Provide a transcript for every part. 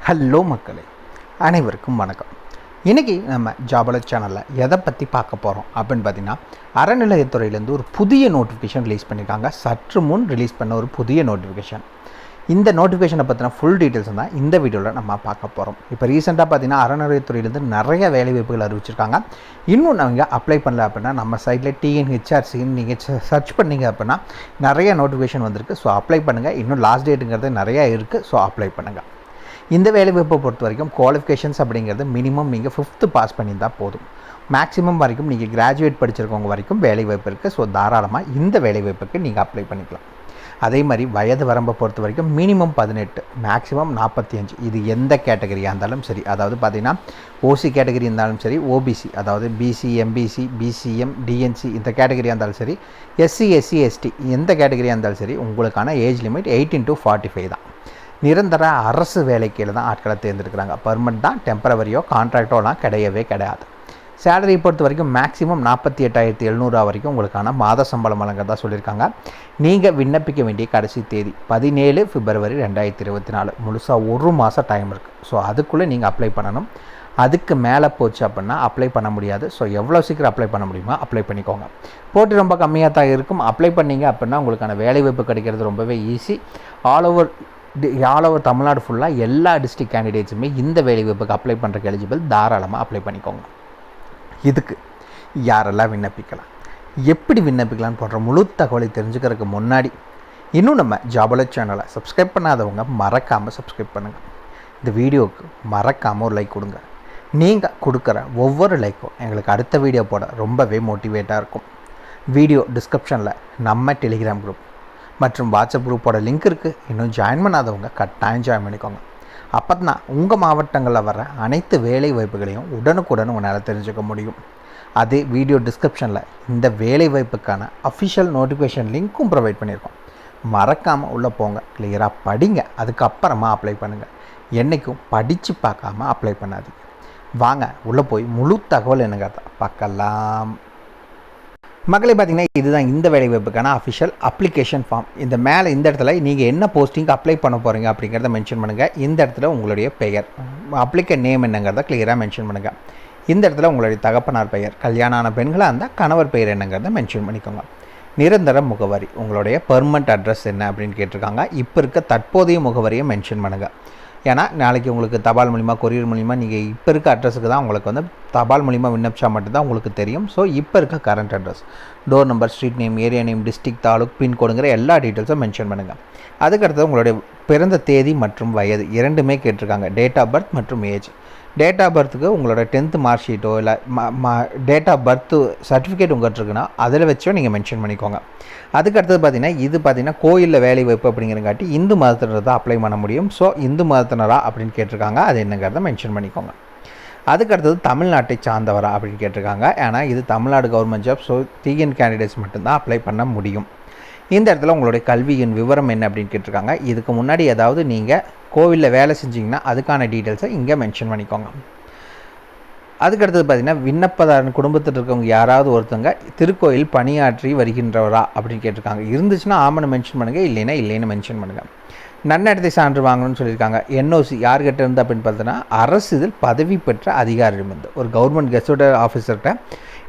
Hello மக்களே, அனைவருக்கும் வணக்கம். இன்றைக்கி நம்ம ஜாபலட் சேனலில் எதை பற்றி பார்க்க போகிறோம் அப்படின்னு பார்த்தீங்கன்னா, அறநிலையத்துறையிலேருந்து ஒரு புதிய நோட்டிஃபிகேஷன் ரிலீஸ் பண்ணியிருக்காங்க. சற்று முன் ரிலீஸ் பண்ண ஒரு புதிய நோட்டிஃபிகேஷன். இந்த நோட்டிஃபிகேஷனை பற்றின ஃபுல் டீட்டெயில்ஸ் தான் இந்த வீடியோவில் நம்ம பார்க்க போகிறோம். இப்போ ரீசெண்டாக பார்த்தீங்கன்னா அறநிலையத்துறையிலேருந்து நிறைய வேலைவாய்ப்புகள் அறிவிச்சிருக்காங்க. இன்னும் நீங்கள் அப்ளை பண்ணல அப்படின்னா நம்ம சைட்டில் டிஎன்ஹெச்ஆர்சின்னு நீங்கள் சர்ச் பண்ணிங்க அப்படின்னா நிறைய நோட்டிஃபிகேஷன் வந்திருக்கு. ஸோ அப்ளை பண்ணுங்கள். இன்னும் லாஸ்ட் டேட்டுங்கிறது நிறையா இருக்குது. ஸோ அப்ளை பண்ணுங்கள். இந்த வேலைவாய்ப்பை பொறுத்த வரைக்கும் குவாலிஃபிகேஷன்ஸ் அப்படிங்கிறது மினிமம் நீங்கள் 5th பாஸ் பண்ணியிருந்தால் போதும். மேக்ஸிமம் வரைக்கும் நீங்கள் கிராஜுவேட் படிச்சிருக்கவங்க வரைக்கும் வேலைவாய்ப்பு இருக்குது. ஸோ தாராளமாக இந்த வேலைவாய்ப்புக்கு நீங்கள் அப்ளை பண்ணிக்கலாம். அதே மாதிரி வயது வரம்பை பொறுத்த வரைக்கும் மினிமம் 18, மேக்ஸிமம் 45. இது எந்த கேட்டகரியாக இருந்தாலும் சரி, அதாவது பார்த்திங்கன்னா ஓசி கேட்டகரி இருந்தாலும் சரி, ஓபிசி அதாவது பிசி, எம்பிசி, பிசிஎம், டிஎன்சி இந்த கேட்டகரியாக இருந்தாலும் சரி, எஸ்சி, எஸ்சி, எஸ்டி எந்த கேட்டகரியாக இருந்தாலும் சரி, உங்களுக்கான ஏஜ் லிமிட் 18 to 45 தான். நிரந்தர அரசு வேலைக்கீழே தான் ஆட்களை தேர்ந்தெடுக்கிறாங்க. பர்மனெண்ட் தான், டெம்பரவரியோ கான்ட்ராக்டோலாம் கிடையவே கிடையாது. சேலரியை பொறுத்த வரைக்கும் மேக்ஸிமம் 48,700 வரைக்கும் உங்களுக்கான மாத சம்பளம் வழங்குறதா சொல்லியிருக்காங்க. நீங்கள் விண்ணப்பிக்க வேண்டிய கடைசி தேதி 17 February 2024. முழுசாக ஒரு மாதம் டைம் இருக்குது. ஸோ அதுக்குள்ளே நீங்கள் அப்ளை பண்ணணும். அதுக்கு மேலே போச்சு அப்படின்னா அப்ளை பண்ண முடியாது. ஸோ எவ்வளோ சீக்கிரம் அப்ளை பண்ண முடியுமோ அப்ளை பண்ணிக்கோங்க. போட்டி ரொம்ப கம்மியாக தான் இருக்கும். அப்ளை பண்ணிங்க அப்படின்னா உங்களுக்கான வேலைவாய்ப்பு கிடைக்கிறது ரொம்பவே ஈஸி. ஆல் ஓவர் தமிழ்நாடு ஃபுல்லாக எல்லா டிஸ்ட்ரிக்ட் கேண்டிடேட்ஸுமே இந்த வேலைவாய்ப்புக்கு அப்ளை பண்ணுறக்கு எலிஜிபிள். தாராளமாக அப்ளை பண்ணிக்கோங்க. இதுக்கு யாரெல்லாம் விண்ணப்பிக்கலாம், எப்படி விண்ணப்பிக்கலான்னு போன்ற முழு தகவலை தெரிஞ்சுக்கிறதுக்கு முன்னாடி இன்னும் நம்ம ஜாபலட் சேனலை சப்ஸ்கிரைப் பண்ணாதவங்க மறக்காமல் சப்ஸ்கிரைப் பண்ணுங்கள். இந்த வீடியோவுக்கு மறக்காமல் ஒரு லைக் கொடுங்க. நீங்கள் கொடுக்குற ஒவ்வொரு லைக்கும் எங்களுக்கு அடுத்த வீடியோ போட ரொம்பவே மோட்டிவேட்டாக இருக்கும். வீடியோ டிஸ்கிரிப்ஷனில் நம்ம டெலிகிராம் குரூப் மற்றும் வாட்ஸ்அப் குரூப்போட லிங்க் இருக்குது. இன்னும் ஜாயின் பண்ணாதவங்க கட்டாயம் ஜாயின் பண்ணிக்கோங்க. அப்போ தான் உங்கள் மாவட்டங்களில் வர அனைத்து வேலை வாய்ப்புகளையும் உடனுக்குடன் உங்களால் தெரிஞ்சுக்க முடியும். அதே வீடியோ டிஸ்கிரிப்ஷனில் இந்த வேலை வாய்ப்புக்கான அஃபிஷியல் நோட்டிஃபிகேஷன் லிங்க்கும் ப்ரொவைட் பண்ணியிருக்கோம். மறக்காமல் உள்ளே போங்க, கிளியராக படிங்க, அதுக்கப்புறமா அப்ளை பண்ணுங்கள். என்றைக்கும் படித்து பார்க்காம அப்ளை பண்ணாதீங்க. வாங்க உள்ளே போய் முழு தகவல் என்னங்கிறத பார்க்கலாம். மக்களே, பார்த்திங்கன்னா இதுதான் இந்த வேலைவாய்ப்புக்கான அஃபிஷியல் அப்ளிகேஷன் ஃபார்ம். இந்த மேலே இந்த இடத்துல நீங்கள் என்ன போஸ்டிங் அப்ளை பண்ண போகிறீங்க அப்படிங்கிறத மென்ஷன் பண்ணுங்கள். இந்த இடத்துல உங்களுடைய பெயர், அப்ளிகேட் நேம் என்னங்கிறத கிளியராக மென்ஷன் பண்ணுங்கள். இந்த இடத்துல உங்களுடைய தகப்பனார் பெயர், கல்யாணம் ஆன பெண்களாக இருந்தால் கணவர் பெயர் என்னங்கிறத மென்ஷன் பண்ணிக்கோங்க. நிரந்தர முகவரி, உங்களுடைய பெர்மனண்ட் அட்ரஸ் என்ன அப்படின்னு கேட்டிருக்காங்க. இப்போ இருக்க தற்போதைய முகவரியை மென்ஷன் பண்ணுங்கள். ஏன்னா நாளைக்கு உங்களுக்கு தபால் மூலிமா, கொரியர் மூலிமா நீங்கள் இப்போ இருக்க அட்ரஸுக்கு தான் உங்களுக்கு தபால் மூலிமா விண்ணப்பிச்சா மட்டும்தான் உங்களுக்கு தெரியும். ஸோ இப்போ இருக்க current address, door number, street name, area name, district, taluk, பின்கோடுங்கிற எல்லா டீட்டெயில்ஸும் மென்ஷன் பண்ணுங்கள். அதுக்கடுத்தது உங்களுடைய பிறந்த தேதி மற்றும் வயது இரண்டுமே கேட்டிருக்காங்க. டேட் ஆஃப் பர்த் மற்றும் ஏஜ். டேட் ஆஃப் பர்த்துக்கு உங்களோட 10th மார்க் ஷீட்டோ இல்லை டேட் ஆஃப் பர்த்து சர்டிஃபிகேட் உங்கள்கிட்ட இருக்குன்னா அதில் வச்சோ நீங்கள் மென்ஷன் பண்ணிக்கோங்க. அதுக்கடுத்தது பார்த்திங்கன்னா கோயிலில் வேலை வாய்ப்பு அப்படிங்கிறங்காட்டி இந்து மதத்தினர் தான் அப்ளை பண்ண முடியும். ஸோ இந்து மதத்தினரா அப்படின்னு கேட்டிருக்காங்க. அது என்னங்கிறத மென்ஷன் பண்ணிக்கோங்க. அதுக்கடுத்தது தமிழ்நாட்டை சார்ந்தவரா அப்படின்னு கேட்டிருக்காங்க. ஏன்னா இது Tamil Nadu government job. So TN candidates மட்டும்தான் அப்ளை பண்ண முடியும். இந்த இடத்துல உங்களுடைய கல்வியின் விவரம் என்ன அப்படின்னு கேட்டிருக்காங்க. இதுக்கு முன்னாடி ஏதாவது நீங்கள் கோவிலில் வேலை செஞ்சிங்கன்னா அதுக்கான டீட்டெயில்ஸை இங்கே மென்ஷன் பண்ணிக்கோங்க. அதுக்கடுத்தது பார்த்திங்கன்னா விண்ணப்பதாரன் குடும்பத்தில் இருக்கவங்க யாராவது ஒருத்தங்க திருக்கோயில் பணியாற்றி வருகின்றவரா அப்படின்னு கேட்டிருக்காங்க. இருந்துச்சுன்னா ஆமனை மென்ஷன் பண்ணுங்கள், இல்லைன்னு மென்ஷன் பண்ணுங்கள். நன்னடத்தை சான்று வாங்கணும்னு சொல்லியிருக்காங்க. என்ஓசி யார்கிட்ட இருந்து அப்படின்னு பார்த்தீங்கன்னா அரசு இதில் பதவி பெற்ற அதிகாரியிடமிருந்து ஒரு கவர்மெண்ட் கெஸ்டட் ஆஃபீஸர்கிட்ட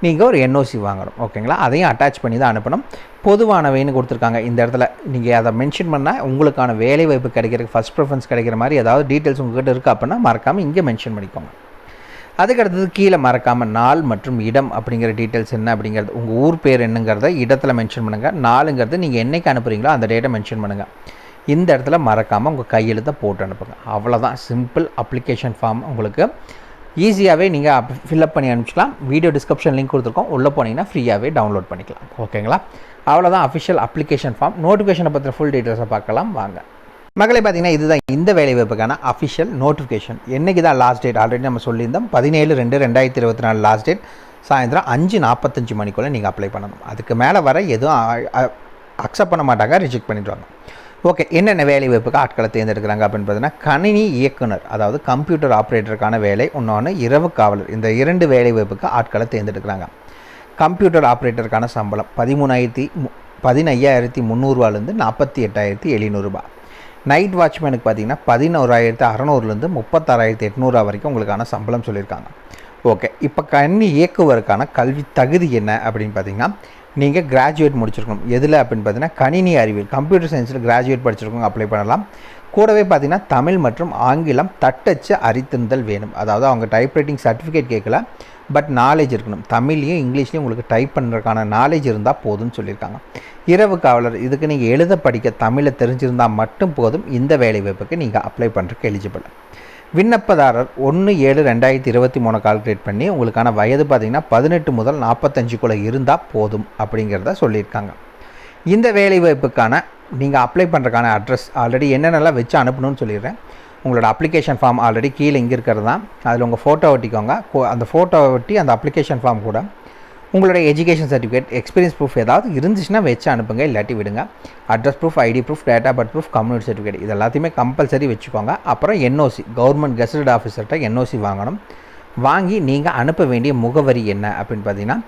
நீங்கள் ஒரு என்ஓசி வாங்கணும். ஓகேங்களா? அதையும் அட்டாச் பண்ணி தான் அனுப்பணும். பொதுவானவைன்னு கொடுத்துருக்காங்க. இந்த இடத்துல நீங்கள் அதை மென்ஷன் பண்ணால் உங்களுக்கான வேலை வாய்ப்பு கிடைக்கிறதுக்கு ஃபஸ்ட் ப்ரிஃபரன்ஸ் கிடைக்கிற மாதிரி ஏதாவது டீட்டெயில்ஸ் உங்கள்கிட்ட இருக்குது அப்படின்னா மறக்காமல் இங்கே மென்ஷன் பண்ணிக்கோங்க. அதுக்கடுத்தது கீழே மறக்காமல் நாள் மற்றும் இடம் அப்படிங்கிற டீட்டெயில்ஸ் என்ன அப்படிங்கிறது, உங்கள் ஊர் பேர் என்னங்கிறத இடத்துல மென்ஷன் பண்ணுங்கள். நாளுங்கிறது நீங்கள் என்றைக்கு அனுப்புகிறீங்களோ அந்த டேட்டை மென்ஷன் பண்ணுங்கள். இந்த இடத்துல மறக்காமல் உங்கள் கையெழுத்தை போட்டு அனுப்புங்க. அவ்வளோதான், சிம்பிள் அப்ளிகேஷன் ஃபார்ம். உங்களுக்கு ஈஸியாகவே நீங்கள் ஃபில்அப் பண்ணி அனுப்பிச்சிக்கலாம். வீடியோ டிஸ்கிரிப்ஷன் லிங்க் கொடுத்துருக்கோம், உள்ளே போனீங்கன்னா ஃப்ரீயாகவே டவுன்லோட் பண்ணிக்கலாம். ஓகேங்களா? அவ்வளோதான் அஃபிஷியல் அப்ளிகேஷன் ஃபார்ம். நோட்டிஃபிகேஷனை பற்றின ஃபுல் டீட்டெயில்ஸை பார்க்கலாம் வாங்க. மக்களே, பார்த்திங்கன்னா இதுதான் இந்த வேலைவாய்ப்புக்கான அஃபிஷியல் நோட்டிஃபிகேஷன். என்றைக்கு தான் லாஸ்ட் டேட் ஆல்ரெடி நம்ம சொல்லியிருந்தோம். 17/2/2024 லாஸ்ட் டேட். சாயந்தரம் 5:45 மணிக்குள்ளே நீங்கள் அப்ளை பண்ணணும். அதுக்கு மேலே வர எதுவும் அக்செப்ட் பண்ண மாட்டாங்க, ரிஜெக்ட் பண்ணிடுவாங்க. ஓகே, என்னென்ன வேலை வாய்ப்புக்கு ஆட்களை தேர்ந்தெடுக்கிறாங்க அப்படின்னு பார்த்தீங்கன்னா கணினி இயக்குனர், அதாவது கம்ப்யூட்டர் ஆப்ரேட்டருக்கான வேலை, இன்னொன்று இரவு காவலர். இந்த 2 வேலை வாய்ப்புக்கு ஆட்களை தேர்ந்தெடுக்கிறாங்க. கம்ப்யூட்டர் ஆப்ரேட்டருக்கான சம்பளம் 15,300 ரூபாலேருந்து 48,700 ரூபாய். நைட் வாட்ச்மேனுக்கு பார்த்தீங்கன்னா 11,600லேருந்து 36,800 வரைக்கும் உங்களுக்கான சம்பளம் சொல்லியிருக்காங்க. ஓகே, இப்போ கணினி இயக்குவதற்கான கல்வி தகுதி என்ன அப்படின்னு பார்த்தீங்கன்னா, நீங்கள் கிராஜுவேட் முடிச்சிருக்கணும். எதில் அப்படின்னு பார்த்தீங்கன்னா கணினி அறிவியல், கம்ப்யூட்டர் சயின்ஸில் கிராஜுவேட் படிச்சிருக்கோங்க அப்ளை பண்ணலாம். கூடவே பார்த்தீங்கன்னா தமிழ் மற்றும் ஆங்கிலம் தட்டச்சு அறிந்திருந்தல் வேணும். அதாவது அவங்க டைப்ரைட்டிங் சர்டிஃபிகேட் கேட்கல, பட் நாலேஜ் இருக்கணும். தமிழ்லையும் இங்கிலீஷ்லையும் உங்களுக்கு டைப் பண்ணுறதுக்கான நாலேஜ் இருந்தால் போதும்னு சொல்லியிருக்காங்க. இரவு காவலர், இதுக்கு நீங்கள் எழுத படிக்க தமிழை தெரிஞ்சிருந்தால் மட்டும் போதும். இந்த வேலை வாய்ப்புக்கு நீங்கள் அப்ளை பண்ணுறதுக்கு எலிஜிபிள். விண்ணப்பதாரர் 1/7/2023 கால்குலேட் பண்ணி உங்களுக்கான வயது பார்த்திங்கன்னா 18 முதல் 45 இருந்தால் போதும் அப்படிங்கிறத சொல்லியிருக்காங்க. இந்த வேலை வாய்ப்புக்கான நீங்கள் அப்ளை பண்ணுறதுக்கான அட்ரஸ் ஆல்ரெடி என்னென்னலாம் வச்சு அனுப்பணும்னு சொல்லிடுறேன். உங்களோட அப்ளிகேஷன் ஃபார்ம் ஆல்ரெடி கீழே இங்கே இருக்கிறது தான். அதில் உங்கள் ஃபோட்டோ ஒட்டிக்கோங்க. அந்த ஃபோட்டோவை ஒட்டி அந்த அப்ளிகேஷன் ஃபார்ம் கூட உங்களோட எஜுகேஷன் சர்டிஃபிகேட், எக்ஸ்பீரியன்ஸ் ப்ரூஃப் ஏதாவது இருந்துச்சுன்னா வச்சு அனுப்புங்க, இல்லாட்டி விடுங்க. Address proof, ID proof, data birth proof, community certificate இது எல்லாத்தையுமே கம்பல்சரி வச்சுக்கோங்க. அப்புறம் என்ஓசி, கவர்மெண்ட் கெசட்டட் ஆஃபீஸர்கிட்ட என்ஓசி வாங்கணும். வாங்கி நீங்கள் அனுப்ப வேண்டிய முகவரி என்ன அப்படின்னு பார்த்தீங்கன்னா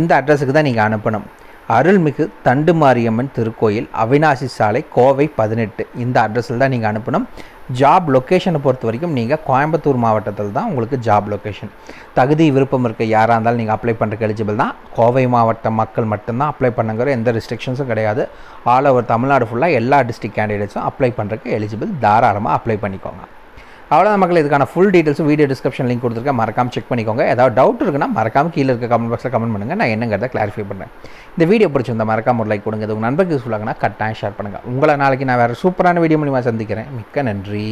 இந்த அட்ரஸுக்கு தான் நீங்கள் அனுப்பணும். அருள்மிகு தண்டுமாரியம்மன் திருக்கோயில், அவினாசி சாலை, கோவை 18 இந்த அட்ரஸில் தான் நீங்கள் அனுப்பணும். ஜாப் லொக்கேஷனை பொறுத்த வரைக்கும் நீங்கள் கோயம்புத்தூர் மாவட்டத்தில் தான் உங்களுக்கு ஜாப் லொக்கேஷன். தகுதி விருப்பம் இருக்க யாராக இருந்தாலும் நீங்கள் அப்ளை பண்ணுறதுக்கு எலிஜிபிள் தான். கோவை மாவட்ட மக்கள் மட்டும்தான் அப்ளை பண்ணுங்கிற எந்த ரெஸ்ட்ரிக்ஷன்ஸும் கிடையாது. ஆல் ஓவர் தமிழ்நாடு ஃபுல்லாக எல்லா டிஸ்ட்ரிக்ட் கேண்டிடேட்ஸும் அப்ளை பண்ணுறதுக்கு எலிஜிபிள். தாராளமாக அப்ளை பண்ணிக்கோங்க. அவ்வளோதான் மக்கள். இதுக்கான ஃபுல் டீட்டெயில்ஸும் வீடியோ டிஸ்கிரிப்ஷன் லிங்க் கொடுத்துருக்கேன், மறக்காமல் செக் பண்ணிக்கோங்க. ஏதாவது டவுட் இருக்குன்னா மறக்காமல் கீழே இருக்க கமெண்ட் பாக்ஸில் கமெண்ட் பண்ணுங்கள், நான் என்னங்கிறத கிளாரிஃபை பண்ணுறேன். இந்த வீடியோ பிடிச்சிருந்தா மறக்காம ஒரு லைக் கொடுங்க. இது உங்கள் நண்பருக்கு யூஸ்ஃபுல்லாகனா கட்டாயம் ஷேர் பண்ணுங்கள். உங்களை நாளைக்கு நான் வேறு சூப்பரான வீடியோ மூலிமா சந்திக்கிறேன். மிக்க நன்றி.